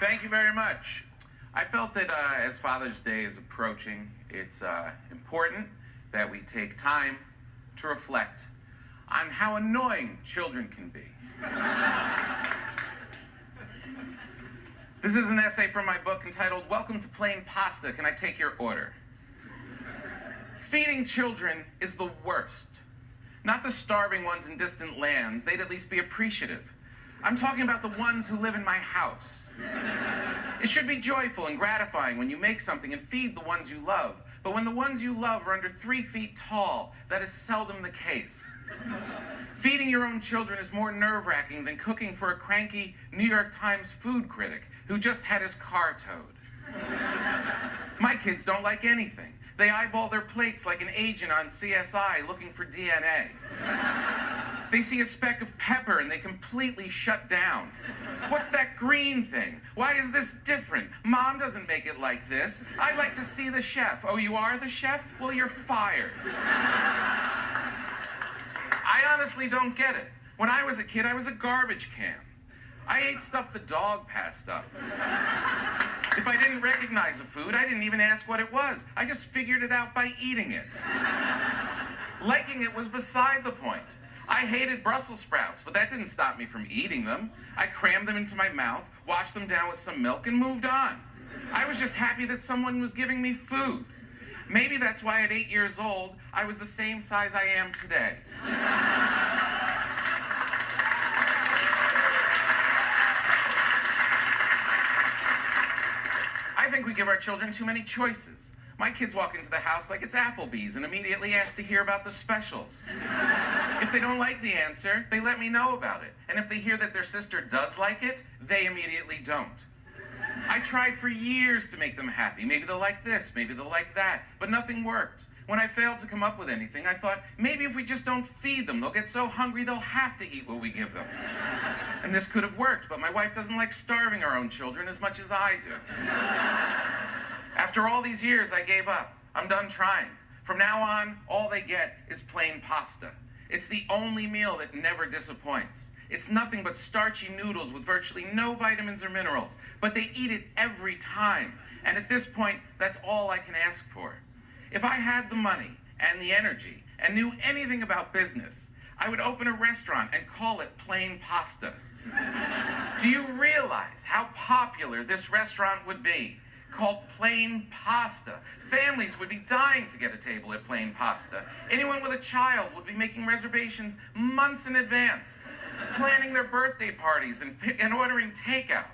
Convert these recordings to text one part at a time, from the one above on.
Thank you very much. I felt that as Father's Day is approaching, it's important that we take time to reflect on how annoying children can be. This is an essay from my book entitled, "Welcome to Plain Pasta, Can I Take Your Order?" Feeding children is the worst. Not the starving ones in distant lands, they'd at least be appreciative. I'm talking about the ones who live in my house. It should be joyful and gratifying when you make something and feed the ones you love. But when the ones you love are under 3 feet tall, that is seldom the case. Feeding your own children is more nerve-wracking than cooking for a cranky New York Times food critic who just had his car towed. My kids don't like anything. They eyeball their plates like an agent on CSI looking for DNA. They see a speck of pepper and they completely shut down. What's that green thing? Why is this different? Mom doesn't make it like this. I'd like to see the chef. Oh, you are the chef? Well, you're fired. I honestly don't get it. When I was a kid, I was a garbage can. I ate stuff the dog passed up. If I didn't recognize a food, I didn't even ask what it was. I just figured it out by eating it. Liking it was beside the point. I hated Brussels sprouts, but that didn't stop me from eating them. I crammed them into my mouth, washed them down with some milk, and moved on. I was just happy that someone was giving me food. Maybe that's why at 8 years old, I was the same size I am today. I think we give our children too many choices. My kids walk into the house like it's Applebee's and immediately ask to hear about the specials. If they don't like the answer, they let me know about it. And if they hear that their sister does like it, they immediately don't. I tried for years to make them happy. Maybe they'll like this, maybe they'll like that, but nothing worked. When I failed to come up with anything, I thought, maybe if we just don't feed them, they'll get so hungry they'll have to eat what we give them. And this could have worked, but my wife doesn't like starving our own children as much as I do. After all these years, I gave up. I'm done trying. From now on, all they get is plain pasta. It's the only meal that never disappoints. It's nothing but starchy noodles with virtually no vitamins or minerals, but they eat it every time. And at this point, that's all I can ask for. If I had the money and the energy and knew anything about business, I would open a restaurant and call it Plain Pasta. Do you realize how popular this restaurant would be? Called Plain Pasta. Families would be dying to get a table at Plain Pasta. Anyone with a child would be making reservations months in advance, planning their birthday parties and ordering takeout.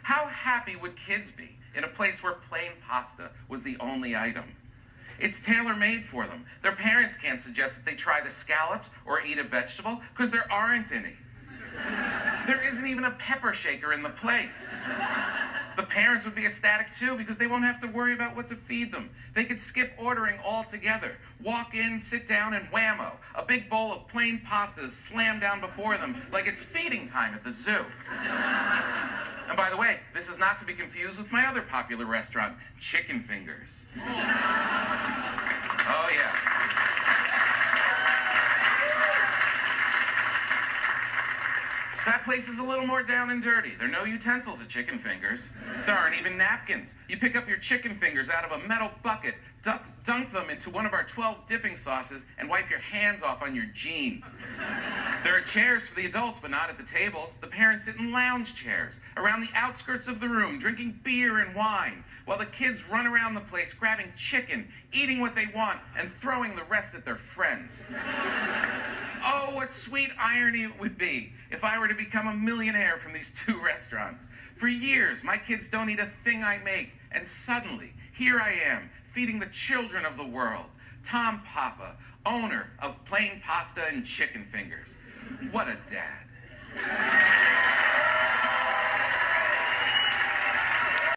How happy would kids be in a place where plain pasta was the only item? It's tailor-made for them. Their parents can't suggest that they try the scallops or eat a vegetable because there aren't any. There isn't even a pepper shaker in the place. The parents would be ecstatic too because they won't have to worry about what to feed them. They could skip ordering altogether. Walk in, sit down, and whammo. A big bowl of plain pasta is slammed down before them like it's feeding time at the zoo. And by the way, this is not to be confused with my other popular restaurant, Chicken Fingers. Oh yeah. That place is a little more down and dirty. There are no utensils at Chicken Fingers. There aren't even napkins. You pick up your chicken fingers out of a metal bucket, dunk them into one of our 12 dipping sauces, and wipe your hands off on your jeans. There are chairs for the adults, but not at the tables. The parents sit in lounge chairs, around the outskirts of the room, drinking beer and wine, while the kids run around the place, grabbing chicken, eating what they want, and throwing the rest at their friends. Oh, what sweet irony it would be if I were to become a millionaire from these 2 restaurants. For years, my kids don't eat a thing I make, and suddenly, here I am, feeding the children of the world. Tom Papa, owner of Plain Pasta and Chicken Fingers. What a dad.